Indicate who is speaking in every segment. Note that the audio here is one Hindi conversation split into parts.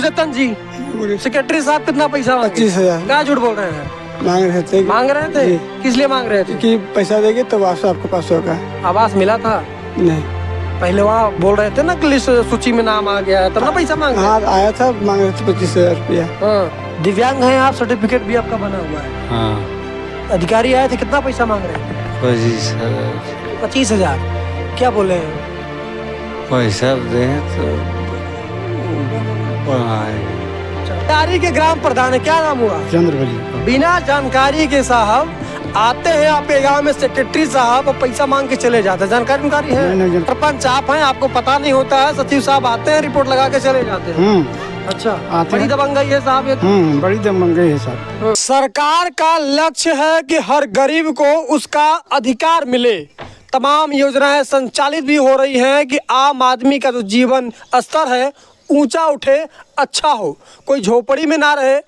Speaker 1: जतन जी, सेक्रेटरी साहब कितना पैसा मांगे?
Speaker 2: 25,000।
Speaker 1: क्या झूठ बोल रहे हैं?
Speaker 2: मांग रहे थे
Speaker 1: किस लिए मांग रहे थे?
Speaker 2: कि पैसा देंगे तो आवास आपके पास होगा।
Speaker 1: आवास मिला था?
Speaker 2: नहीं।
Speaker 1: पहले वहाँ बोल रहे थे ना कि लिस्ट सूची में नाम आ गया है, तब ना पैसा मांग रहे
Speaker 2: हाँ आया था, मांग रहे थे 25,000 रुपया।
Speaker 1: हाँ। दिव्यांग हैं आप, सर्टिफिकेट भी आपका बना हुआ है।
Speaker 3: हाँ।
Speaker 1: अधिकारी आए थे, कितना पैसा मांग रहे थे?
Speaker 3: 25,000।
Speaker 1: 25,000। क्या बोले हैं?
Speaker 3: पैसा दें तो पढ़ाएंगे।
Speaker 1: जानकारी के ग्राम प्रधान है, क्या नाम हुआ?
Speaker 2: चंद्रवली।
Speaker 1: बिना जानकारी के साहब आते हैं आपके गांव में सेक्रेटरी साहब और पैसा मांग के चले जाते हैं। जानकारी है? सरपंच आप हैं, आपको पता नहीं होता है। सचिव साहब आते हैं, रिपोर्ट लगा के चले जाते हैं। अच्छा, बड़ी दबंगई है साहब ये।
Speaker 2: बड़ी दबंगई है साहब।
Speaker 1: सरकार का लक्ष्य है कि हर गरीब को उसका अधिकार मिले। तमाम योजनाएं संचालित भी हो रही हैं कि आम आदमी का जो जीवन स्तर है ऊंचा उठे, अच्छा हो, कोई झोपड़ी में ना रहे,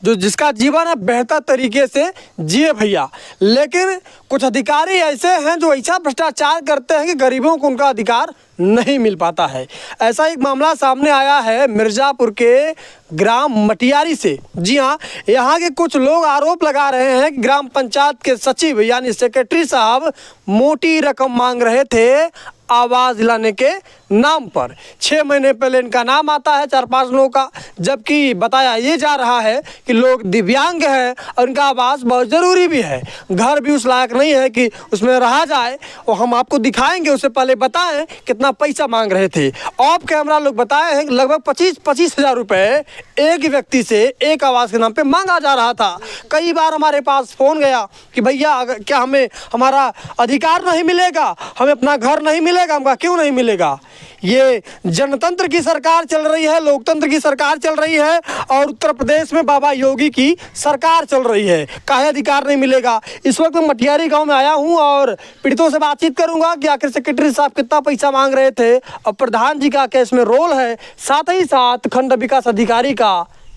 Speaker 1: जो जिसका जीवन है बेहतर तरीके से जिए भैया। लेकिन कुछ अधिकारी ऐसे हैं जो ऐसा भ्रष्टाचार करते हैं कि गरीबों को उनका अधिकार नहीं मिल पाता है। ऐसा एक मामला सामने आया है मिर्ज़ापुर के ग्राम मटियारी से। जी हाँ, यहाँ के कुछ लोग आरोप लगा रहे हैं कि ग्राम पंचायत के सचिव यानी सेक्रेटरी साहब मोटी रकम मांग रहे थे आवास दिलाने के नाम पर। 6 महीने पहले इनका नाम आता है 4-5 लोगों का, जबकि बताया ये जा रहा है कि लोग दिव्यांग हैं और इनका आवास बहुत ज़रूरी भी है। घर भी उस लायक नहीं है कि उसमें रहा जाए, और हम आपको दिखाएंगे। उससे पहले बताएं कितना पैसा मांग रहे थे। ऑफ कैमरा लोग बताए हैं कि लगभग 25,000 रुपये एक व्यक्ति से एक आवास के नाम पे मांगा जा रहा था। कई बार हमारे पास फ़ोन गया कि भैया क्या हमें हमारा अधिकार नहीं मिलेगा, हमें अपना घर नहीं मिलेगा। हमका क्यों नहीं मिलेगा? ये जनतंत्र की सरकार चल रही है, लोकतंत्र की सरकार चल रही है, और उत्तर प्रदेश में बाबा योगी की सरकार चल रही है। काहे अधिकार नहीं मिलेगा? इस वक्त मैं मटियारी गांव में आया हूं और पीड़ितों से बातचीत करूंगा कि आखिर सेक्रेटरी साहब कितना पैसा मांग रहे थे और प्रधान जी का क्या इसमें रोल है, साथ ही साथ खंड विकास अधिकारी का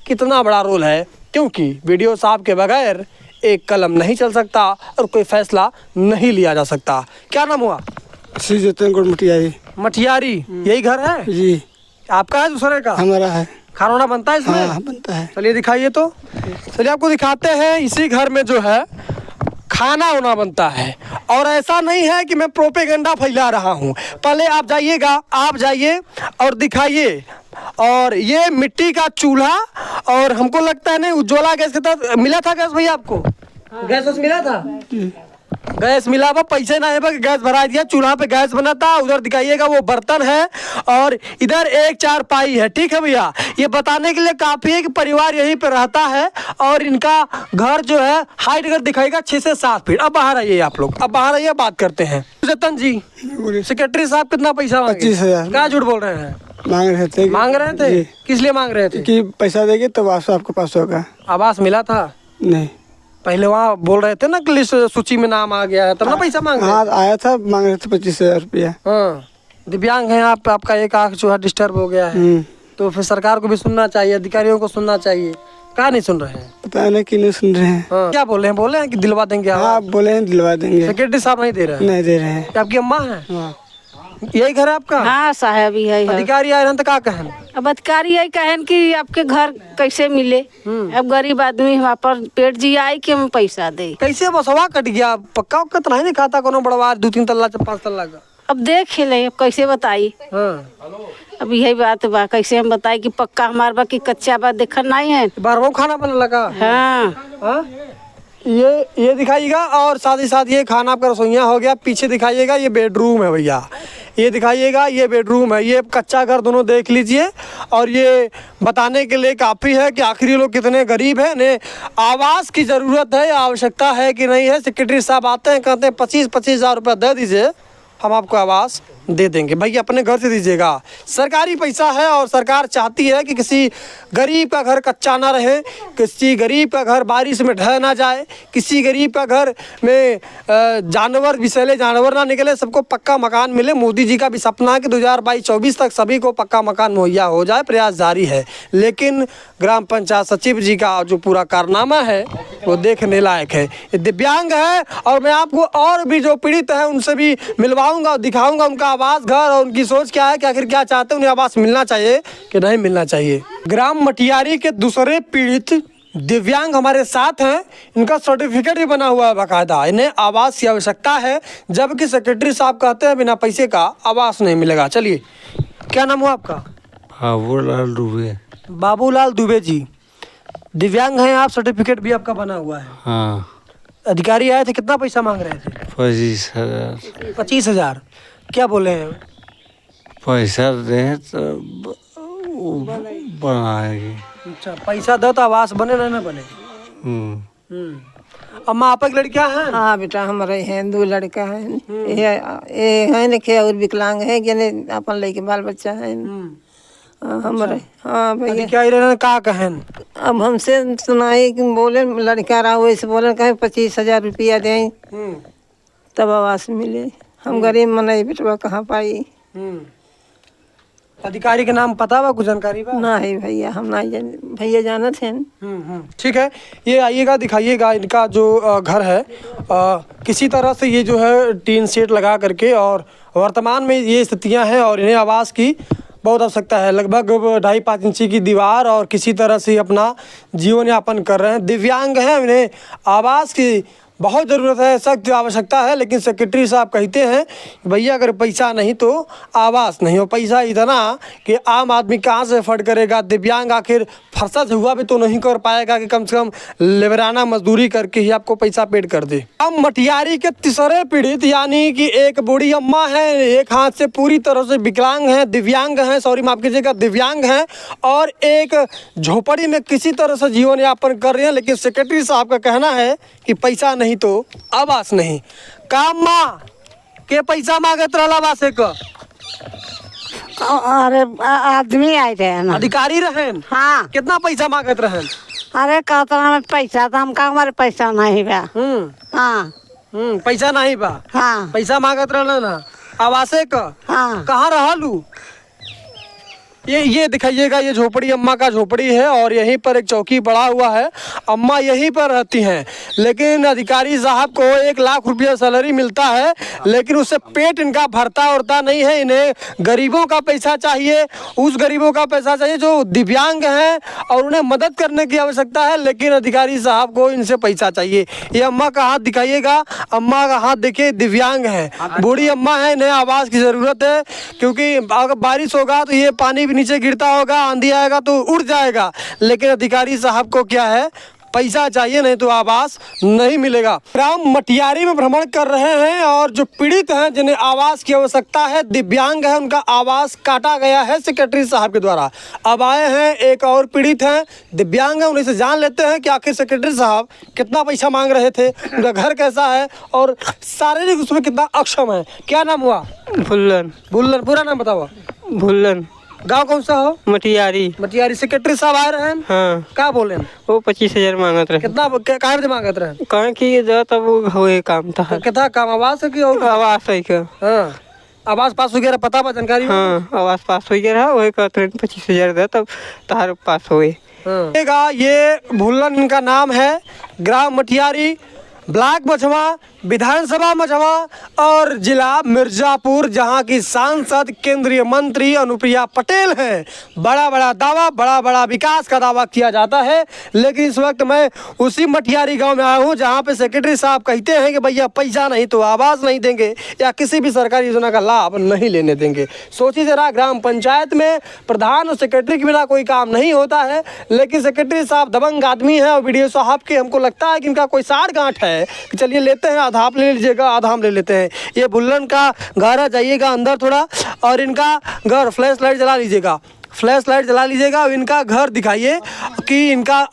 Speaker 1: कितना बड़ा रोल है। क्योंकि वीडियो साहब के बगैर एक कलम नहीं चल सकता और कोई फैसला नहीं लिया जा सकता। क्या नाम हुआ?
Speaker 2: श्री जतन मटियारी।
Speaker 1: मटियारी, यही घर है
Speaker 2: जी।
Speaker 1: आपका है दूसरे का?
Speaker 2: हमारा है।
Speaker 1: खाना वाना बनता है इसमें?
Speaker 2: हाँ बनता है।
Speaker 1: चलिए दिखाइए तो। चलिए आपको दिखाते हैं, इसी घर में जो है खाना वाना बनता है। और ऐसा नहीं है कि मैं प्रोपेगेंडा फैला रहा हूँ। पहले आप जाइएगा, आप जाइए और दिखाइए। और ये मिट्टी का चूल्हा, और हमको लगता है नहीं उज्ज्वला गैस के तहत मिला था गैस भैया आपको? गैस मिला था? गैस मिला हुआ, पैसे ना है गैस भरा दिया, चूल्हा पे गैस बना था। उधर दिखाइएगा वो बर्तन है और इधर एक चारपाई है। ठीक है भैया, ये बताने के लिए काफ़ी है कि परिवार यहीं पे रहता है और इनका घर जो है हाइट अगर दिखाएगा 6 से 7 फीट। अब बाहर आइए आप लोग, अब बाहर आइए, बात करते हैं। जतन जी, सेक्रेटरी साहब कितना पैसा मांगे?
Speaker 2: 25,000।
Speaker 1: क्या झूठ बोल रहे हैं?
Speaker 2: मांग रहे थे
Speaker 1: किस लिए मांग रहे थे?
Speaker 2: कि पैसा देंगे तो आवास आपके पास होगा।
Speaker 1: आवास मिला था?
Speaker 2: नहीं।
Speaker 1: पहले वहाँ बोल रहे थे ना कि लिस्ट सूची में नाम आ गया है, तब ना पैसा मांग रहे?
Speaker 2: हाँ आया था, मांग रहे थे 25,000 रुपया।
Speaker 1: हाँ। दिव्यांग हैं आप, आपका एक आँख जो है डिस्टर्ब हो गया है, तो फिर सरकार को भी सुनना चाहिए, अधिकारियों को सुनना चाहिए। क्या नहीं सुन रहे हैं? पता
Speaker 2: नहीं कि नहीं सुन रहे हैं।
Speaker 1: हाँ। क्या बोले हैं? बोले हैं कि दिलवा देंगे?
Speaker 2: हाँ बोले हैं दिलवा देंगे।
Speaker 1: सेक्रेटरी साहब नहीं दे रहे हैं?
Speaker 2: नहीं दे रहे हैं।
Speaker 1: आपकी अम्मा है?
Speaker 2: हाँ।
Speaker 1: यही घर है आपका?
Speaker 4: हाँ साहब है।
Speaker 1: अधिकारी आए हैं तो क्या कहन?
Speaker 4: अब अधिकारी यही कहन कि आपके घर कैसे मिले। अब गरीब आदमी वहाँ पर पेट जी आई कि हम पैसा दे।
Speaker 1: कैसे बसवा कट गया? पक्का उक्का तो नहीं खाता कोनो बड़वा 2-3 तल्ला 5 तल्ला का?
Speaker 4: अब देख ले, अब कैसे बताई।
Speaker 1: हाँ।
Speaker 4: अब यही बात बा, कैसे हम बताई कि पक्का हमार बा कि कच्चा बात देखन नहीं है।
Speaker 1: बारहों खाना बनने लगा?
Speaker 4: हाँ।
Speaker 1: ये दिखाइएगा, और साथ ही साथ ये खाना आपका रसोइया हो गया। पीछे दिखाइएगा, ये बेडरूम है भैया। ये दिखाइएगा, ये बेडरूम है। ये कच्चा घर दोनों देख लीजिए, और ये बताने के लिए काफ़ी है कि आखिर ये लोग कितने गरीब हैं, इन्हें आवास की ज़रूरत है, आवश्यकता है कि नहीं है। सेक्रेटरी साहब आते हैं, कहते हैं 25,000 रुपये दे दीजिए, हम आपको आवास दे देंगे। भाई अपने घर से दीजिएगा, सरकारी पैसा है और सरकार चाहती है कि किसी गरीब का घर कच्चा ना रहे, किसी गरीब का घर बारिश में ढह ना जाए, किसी गरीब का घर में जानवर विषैले जानवर ना निकले, सबको पक्का मकान मिले। मोदी जी का भी सपना है कि 2022-24 तक सभी को पक्का मकान मुहैया हो जाए, प्रयास जारी है। लेकिन ग्राम पंचायत सचिव जी का जो पूरा कारनामा है वो देखने लायक है। ये दिव्यांग है और मैं आपको और भी जो पीड़ित हैं उनसे भी मिलवाऊंगा और दिखाऊंगा उनका आवास घर और उनकी सोच क्या है कि आखिर क्या चाहते हैं, उन्हें आवास मिलना चाहिए कि नहीं मिलना चाहिए। ग्राम मटियारी के दूसरे पीड़ित दिव्यांग हमारे साथ हैं। इनका सर्टिफिकेट भी बना हुआ है बाकायदा। इन्हें आवास की आवश्यकता है, जबकि सेक्रेटरी साहब कहते हैं बिना पैसे का आवास नहीं मिलेगा। चलिए, क्या नाम हुआ आपका?
Speaker 3: बाबूलाल दुबे।
Speaker 1: बाबूलाल दुबे जी, दिव्यांग हैं आप, सर्टिफिकेट भी आपका बना हुआ है।
Speaker 3: हाँ,
Speaker 1: अधिकारी आए थे, कितना पैसा मांग रहे थे?
Speaker 3: 25,000।
Speaker 1: 25,000। क्या बोले हैं?
Speaker 3: पैसा दें तो वो बनाएगी।
Speaker 1: अच्छा, पैसा दो तो आवास बने ना बने। अम्मा, आप एक लड़कियां हैं?
Speaker 5: हाँ बेटा, हमारे हैं 2 लड़का हैं। ये है न के और विकलांग है जने अपन लेके बाल बच्चा है। हमारे हाँ भैया,
Speaker 1: अधिकारी ने का कहन?
Speaker 5: अब हमसे सुनाई कि बोले लड़का रहा वैसे बोले कहे 25,000 रुपया दें तब आवास मिले। हम गरीब मनाई बेटवा कहाँ पाई।
Speaker 1: अधिकारी के नाम पता बा, कुछ जानकारी बा?
Speaker 5: ना है भैया, हम नहीं जाने, भैया जानत हैं।
Speaker 1: ठीक है, ये आइएगा, दिखाइएगा इनका जो घर है। किसी तरह से ये जो है टीन शेड लगा करके, और वर्तमान में ये स्थितियां हैं और इन्हें आवास की बहुत आवश्यकता है। लगभग 2.5-5 इंची की दीवार और किसी तरह से अपना जीवन यापन कर रहे हैं। दिव्यांग हैं, इन्हें आवास की बहुत ज़रूरत है, सख्त आवश्यकता है। लेकिन सेक्रेटरी साहब कहते हैं भैया अगर पैसा नहीं तो आवास नहीं हो। पैसा इतना कि आम आदमी कहाँ से अफोर्ड करेगा? दिव्यांग आखिर फरसा हुआ भी तो नहीं कर पाएगा कि कम से कम लेबराना मजदूरी करके ही आपको पैसा पेड कर दे। हम मटियारी के तीसरे पीड़ित यानी कि एक बूढ़ी अम्मा है, एक हाथ से पूरी तरह से विकलांग हैं, दिव्यांग हैं, सॉरी माफ़ कीजिएगा, दिव्यांग हैं, और एक झोपड़ी में किसी तरह से जीवन यापन कर रहे हैं। लेकिन सेक्रेटरी साहब का कहना है कि पैसा नहीं तो आवास नहीं। काम माँ के पैसा मांगत रहला आवासे का?
Speaker 6: अरे आदमी आए थे ना,
Speaker 1: अधिकारी रहन?
Speaker 6: हाँ।
Speaker 1: कितना पैसा मांगत रहन?
Speaker 6: अरे कहता में पैसा था, हम कहा हमारे पैसा नहीं बा। हाँ
Speaker 1: पैसा नहीं बा।
Speaker 6: हाँ
Speaker 1: पैसा मांगत रहला ना आवासे का?
Speaker 6: हाँ।
Speaker 1: कहाँ रहलू? ये दिखाइएगा, ये झोपड़ी अम्मा का झोपड़ी है और यहीं पर एक चौकी पड़ा हुआ है। अम्मा यहीं पर रहती हैं, लेकिन अधिकारी साहब को 1 लाख रुपया सैलरी मिलता है, लेकिन उससे पेट इनका भरता उरता नहीं है। इन्हें गरीबों का पैसा चाहिए, उस गरीबों का पैसा चाहिए जो दिव्यांग हैं और उन्हें मदद करने की आवश्यकता है। लेकिन अधिकारी साहब को इनसे पैसा चाहिए। ये अम्मा का हाथ दिखाइएगा, अम्मा का हाथ देखिए, दिव्यांग है, बूढ़ी अम्मा है, इन्हें आवास की ज़रूरत है। क्योंकि अगर बारिश होगा तो ये पानी नीचे गिरता होगा, आंधी आएगा तो उड़ जाएगा। लेकिन अधिकारी साहब को क्या है? पैसा चाहिए, नहीं तो आवास नहीं मिलेगा। ग्राम मटियारी में भ्रमण कर रहे हैं और जो पीड़ित हैं जिन्हें आवास की आवश्यकता है, दिव्यांग है, उनका आवास काटा गया है सेक्रेटरी साहब के द्वारा। अब आए हैं एक और पीड़ित हैं, दिव्यांग है, उन्हीं से जान लेते हैं कि आखिर सेक्रेटरी साहब कितना पैसा मांग रहे थे, उनका घर कैसा है और शारीरिक उसमें कितना अक्षम है। क्या नाम हुआ?
Speaker 2: भुल्लन।
Speaker 1: भुल्लन, पूरा नाम बताओ।
Speaker 2: भुल्लन।
Speaker 1: गांव कौन सा हो?
Speaker 2: मटियारी।
Speaker 1: मटियारी। सेक्रेटरी साहब आए रहे?
Speaker 2: हाँ।
Speaker 1: क्या बोले?
Speaker 2: वो 25,000 मांगत रहे।
Speaker 1: कितना काहे बदे मांगत रहे?
Speaker 2: कहाँ की तब वो हुए काम था।
Speaker 1: कितना काम? आवास है कि और?
Speaker 2: आवास है क्या?
Speaker 1: हाँ, आवास पास हो गया, पता बा, जानकारी?
Speaker 2: हाँ, आवास पास हो गया, वही कहते हैं 25,000 दे तब तार पास हुए।
Speaker 1: ये भुल्लन इनका नाम है। ग्राम मटियारी, ब्लॉक मझवा, विधानसभा मझवा और जिला मिर्जापुर, जहां की सांसद केंद्रीय मंत्री अनुप्रिया पटेल हैं। बड़ा बड़ा दावा, बड़ा बड़ा विकास का दावा किया जाता है। लेकिन इस वक्त मैं उसी मटियारी गांव में आया हूं जहां पे सेक्रेटरी साहब कहते हैं कि भैया पैसा नहीं तो आवास नहीं देंगे या किसी भी सरकारी योजना का लाभ नहीं लेने देंगे। सोचिए जरा, ग्राम पंचायत में प्रधान और सेक्रेटरी के बिना कोई काम नहीं होता है। लेकिन सेक्रेटरी साहब दबंग आदमी है और वीडियो साहब के हमको लगता है कि इनका कोई साठ गांठ है कि चलिए लेते हैं, आधा आप ले लीजिएगा, आधा हम ले लेते हैं। ये भुल्लन का घर है, जाइएगा अंदर थोड़ा और इनका घर, फ्लैश लाइट जला लीजिएगा, फ्लैश लाइट जला लीजिएगा और इनका घर दिखाइए कि इनका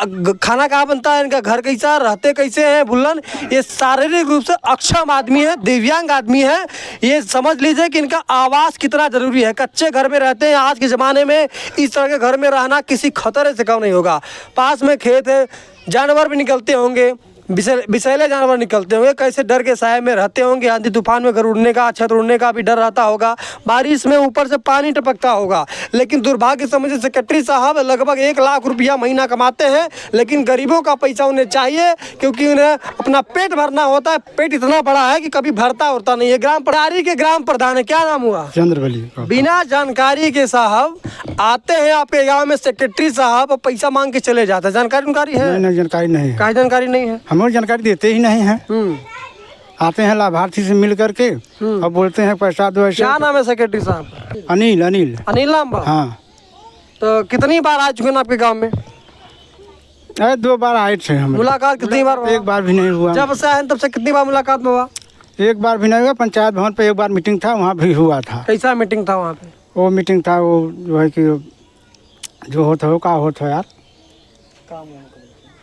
Speaker 1: खाना कहाँ बनता है, इनका घर कैसा, रहते कैसे हैं भुल्लन। ये शारीरिक रूप से अक्षम आदमी है, दिव्यांग आदमी है। ये समझ लीजिए कि इनका आवास कितना ज़रूरी है। कच्चे घर में रहते हैं। आज के ज़माने में इस तरह के घर में रहना किसी खतरे से कम नहीं होगा। पास में खेत है, जानवर भी निकलते होंगे, विषैले जानवर निकलते होंगे, कैसे डर के साए में रहते होंगे, आंधी तूफान में घर उड़ने का, छत उड़ने का भी डर रहता होगा, बारिश में ऊपर से पानी टपकता होगा। लेकिन दुर्भाग्य समझिए सेक्रेटरी साहब लगभग 1 लाख रुपया महीना कमाते हैं, लेकिन गरीबों का पैसा उन्हें चाहिए, क्योंकि उन्हें अपना पेट भरना होता है। पेट इतना बड़ा है कि कभी भरता होता नहीं है। ग्राम प्रधान के ग्राम प्रधान है, क्या नाम हुआ?
Speaker 7: चंद्रवली।
Speaker 1: बिना जानकारी के साहब आते हैं आपके गांव में सेक्रेटरी साहब और पैसा मांग के चले जाते हैं। जानकारी है?
Speaker 7: नहीं, जानकारी नहीं है।
Speaker 1: काहे जानकारी नहीं है?
Speaker 7: हम लोग जानकारी देते ही नहीं है। आते हैं लाभार्थी से मिल करके और बोलते हैं पैसा दो। ऐसे
Speaker 1: क्या नाम है सेक्रेटरी साहब?
Speaker 7: अनिल।
Speaker 1: अनिल नाम बा?
Speaker 7: हाँ।
Speaker 1: तो कितनी बार आ चुके हैं आपके गांव में?
Speaker 7: 2 बार आए थे हम।
Speaker 1: मुलाकात कितनी बार हुआ?
Speaker 7: 1 बार भी नहीं हुआ।
Speaker 1: जब से आए तब से कितनी बार मुलाकात में हुआ?
Speaker 7: 1 बार भी नहीं हुआ। पंचायत भवन पे 1 बार मीटिंग था, वहाँ भी हुआ था।
Speaker 1: कैसा मीटिंग था वहाँ पे?
Speaker 7: वो मीटिंग था, वो जो है कि जो होता हो, का होता है यार,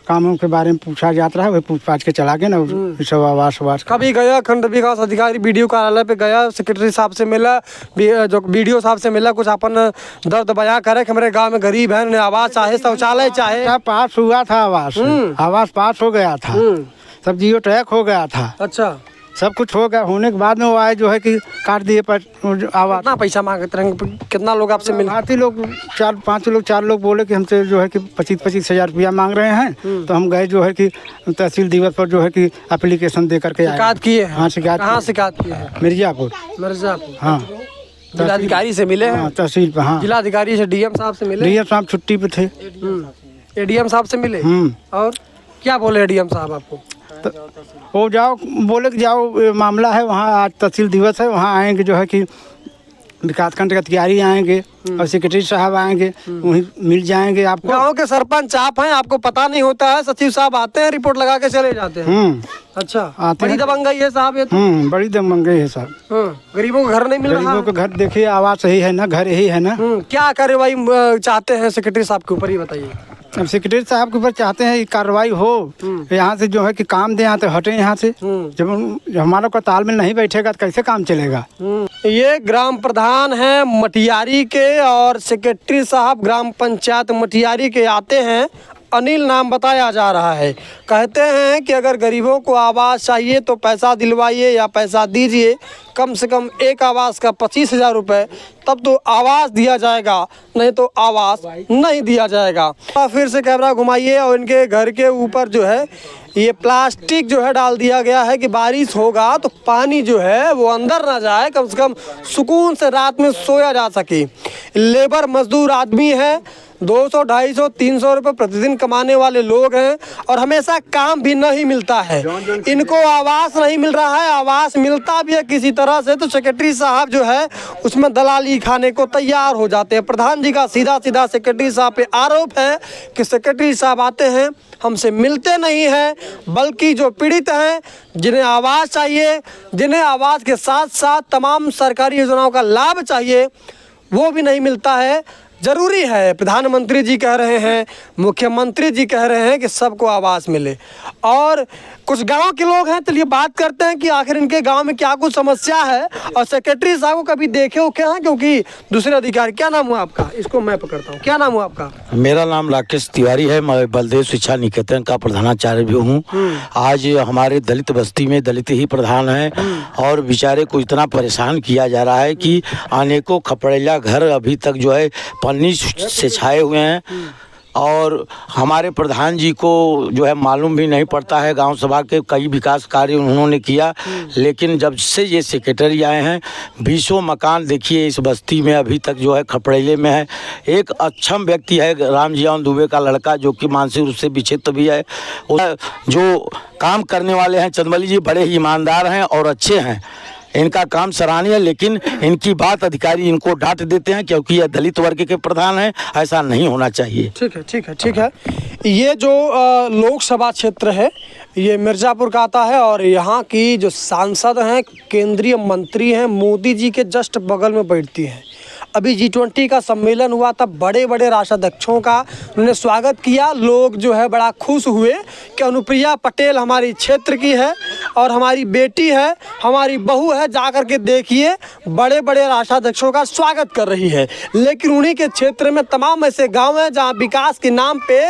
Speaker 7: कामों के बारे में पूछा जाता है, वही पूछ पाछ के चला गया ना। सब आवास
Speaker 1: कभी गया खंड विकास अधिकारी बीडीओ कार्यालय पे गया, सेक्रेटरी साहब से मिला, जो बीडीओ साहब से मिला, कुछ अपन दर्द बयां करे कि हमारे गांव में गरीब है, उन्हें आवास चाहे, शौचालय चाहे?
Speaker 7: पास हुआ था आवास पास हो गया था, सब जियो टैग हो गया था।
Speaker 1: अच्छा,
Speaker 7: सब कुछ हो गया। होने के बाद में वो आए जो है कि काट दिए पर आवाज।
Speaker 1: कितना पैसा मांगते हैं? कितना लोग आपसे मिले?
Speaker 7: भारतीय लोग 4 लोग बोले कि हमसे जो है कि 25 हज़ार रुपया मांग रहे हैं। तो हम गए जो है कि तहसील दिवस पर जो है कि एप्लीकेशन दे करके
Speaker 1: शिकायत किए हैं?
Speaker 7: हाँ, शिकायत।
Speaker 1: कहाँ शिकायत किए हैं?
Speaker 7: मिर्जापुर।
Speaker 1: हाँ। जिलाधिकारी से मिले हैं?
Speaker 7: तहसील पर। हाँ,
Speaker 1: जिलाधिकारी से, डीएम साहब से मिले?
Speaker 7: डीएम साहब छुट्टी पे थे।
Speaker 1: एडीएम साहब से मिले? और क्या बोले एडीएम साहब आपको?
Speaker 7: वो जाओ, बोले कि जाओ, मामला है वहाँ, आज तहसील दिवस है, वहाँ आएंगे जो है कि विकासखंड के अधिकारी आएंगे और सेक्रेटरी साहब आएंगे, वहीं मिल जाएंगे आपको।
Speaker 1: गांव के सरपंच आप हैं, आपको पता नहीं होता है? सचिव साहब आते हैं, रिपोर्ट लगा के चले जाते हैं। अच्छा, बड़ी दबंगई है साहब ये तो।
Speaker 7: बड़ी दबंगई है साहब।
Speaker 1: गरीबों को घर नहीं मिल रहा?
Speaker 7: गरीबों को घर देखिए, आवास यही है ना, घर यही है ना।
Speaker 1: क्या कार्रवाई चाहते हैं सेक्रेटरी साहब के ऊपर, ये बताइए।
Speaker 7: अब सेक्रेटरी साहब के ऊपर चाहते हैं कार्रवाई हो, यहाँ से जो है कि काम दे, यहाँ से हटे यहाँ से। जब हमारा को तालमेल नहीं बैठेगा तो कैसे काम चलेगा?
Speaker 1: ये ग्राम प्रधान हैं मटियारी के और सेक्रेटरी साहब ग्राम पंचायत मटियारी के आते हैं। अनिल नाम बताया जा रहा है। कहते हैं कि अगर गरीबों को आवास चाहिए तो पैसा दिलवाइए या पैसा दीजिए, कम से कम एक आवास का 25,000 रुपये, तब तो आवास दिया जाएगा, नहीं तो आवास नहीं दिया जाएगा। फिर से कैमरा घुमाइए और इनके घर के ऊपर जो है ये प्लास्टिक जो है डाल दिया गया है कि बारिश होगा तो पानी जो है वो अंदर ना जाए, कम से कम सुकून से रात में सोया जा सके। लेबर मजदूर आदमी है, 200, 250, 300 रुपये प्रतिदिन कमाने वाले लोग हैं और हमेशा काम भी नहीं मिलता है। इनको आवास नहीं मिल रहा है, आवास मिलता भी है किसी तरह से तो सेक्रेटरी साहब जो है उसमें दलाली खाने को तैयार हो जाते हैं। प्रधान जी का सीधा सीधा सेक्रेटरी साहब पे आरोप है कि सेक्रेटरी साहब आते हैं, हमसे मिलते नहीं हैं, बल्कि जो पीड़ित हैं, जिन्हें आवास चाहिए, जिन्हें आवास के साथ साथ तमाम सरकारी योजनाओं का लाभ चाहिए, वो भी नहीं मिलता है। जरूरी है, प्रधानमंत्री जी कह रहे हैं, मुख्यमंत्री जी कह रहे हैं कि सबको आवास मिले। और कुछ गांव के लोग हैं, चलिए बात करते हैं कि आखिर इनके गांव में क्या कुछ समस्या है और सेक्रेटरी साहब को कभी देखे हो क्या है, क्योंकि दूसरे अधिकारी। क्या नाम हुआ आपका? इसको मैं पकड़ता हूँ। क्या नाम हुआ आपका?
Speaker 8: मेरा नाम राकेश तिवारी है, मैं बलदेव शिक्षा निकेतन का प्रधानाचार्य भी हूँ। आज हमारे दलित बस्ती में दलित ही प्रधान हैं और बेचारे को इतना परेशान किया जा रहा है कि अनेकों खपड़ेला घर अभी तक जो है पन्नी से छाए हुए हैं और हमारे प्रधान जी को जो है मालूम भी नहीं पड़ता है। गांव सभा के कई विकास कार्य उन्होंने किया, लेकिन जब से ये सेक्रेटरी आए हैं 20 मकान देखिए इस बस्ती में अभी तक जो है खपड़ेले में है। एक अक्षम व्यक्ति है रामजियान दुबे का लड़का, जो कि मानसिक रूप से विक्षिप्त भी है। जो काम करने वाले हैं चंदमली जी बड़े ही ईमानदार हैं और अच्छे हैं, इनका काम सराहनीय है, लेकिन इनकी बात अधिकारी इनको डांट देते हैं क्योंकि यह दलित वर्ग के प्रधान हैं। ऐसा नहीं होना चाहिए।
Speaker 1: ठीक है। ये जो लोकसभा क्षेत्र है ये मिर्ज़ापुर का आता है और यहाँ की जो सांसद हैं, केंद्रीय मंत्री हैं, मोदी जी के जस्ट बगल में बैठती हैं। अभी G20 का सम्मेलन हुआ था, बड़े बड़े राष्ट्राध्यक्षों का उन्होंने स्वागत किया। लोग जो है बड़ा खुश हुए कि अनुप्रिया पटेल हमारी क्षेत्र की है और हमारी बेटी है, हमारी बहू है, जा कर के देखिए बड़े बड़े राष्ट्राध्यक्षों का स्वागत कर रही है। लेकिन उन्हीं के क्षेत्र में तमाम ऐसे गांव हैं जहां विकास के नाम पे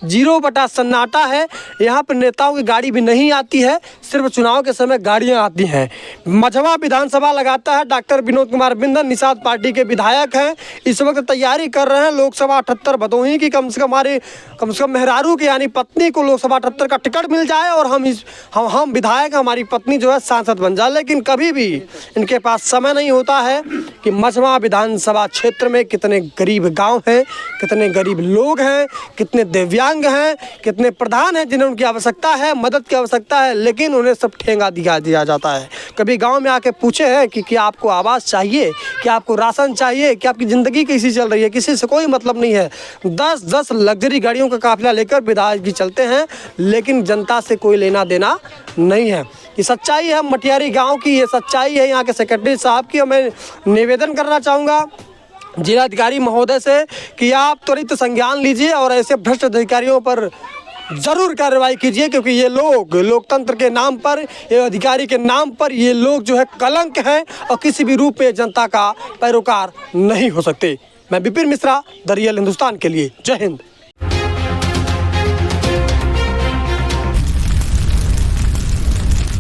Speaker 1: 0 सन्नाटा है। यहाँ पर नेताओं की गाड़ी भी नहीं आती है, सिर्फ चुनाव के समय गाड़ियाँ आती हैं। मझवा विधानसभा लगाता है डॉक्टर विनोद कुमार बिंदल, निषाद पार्टी के विधायक हैं, इस वक्त तैयारी कर रहे हैं लोकसभा 78 भदोही की। कम से कम मेहरारू के यानी पत्नी को लोकसभा 78 का टिकट मिल जाए और हम विधायक, हमारी पत्नी जो है सांसद बन जाए। लेकिन कभी भी इनके पास समय नहीं होता है कि मझवा विधानसभा क्षेत्र में कितने गरीब गांव हैं, कितने गरीब लोग हैं, कितने दिव्यांग हैं, कितने प्रधान हैं जिन्हें उनकी आवश्यकता है, मदद की आवश्यकता है, लेकिन उन्हें सब ठेंगा दिया जाता है। कभी गांव में आके पूछे हैं कि क्या आपको आवास चाहिए, क्या आपको राशन चाहिए, क्या आपकी ज़िंदगी कैसी चल रही है? किसी से कोई मतलब नहीं है। 10-10 लग्जरी गाड़ियों का काफिला लेकर विधायक जी चलते हैं, लेकिन जनता से कोई लेना देना नहीं है। ये सच्चाई है मटियारी गांव की, ये सच्चाई है यहाँ के सेक्रेटरी साहब की। और मैं निवेदन करना चाहूँगा जिलाधिकारी महोदय से कि आप त्वरित संज्ञान लीजिए और ऐसे भ्रष्ट अधिकारियों पर ज़रूर कार्रवाई कीजिए, क्योंकि ये लोग लोकतंत्र के नाम पर, ये अधिकारी के नाम पर, ये लोग जो है कलंक हैं और किसी भी रूप में जनता का पैरोकार नहीं हो सकते। मैं विपिन मिश्रा, द रियल हिंदुस्तान के लिए। जय हिंद।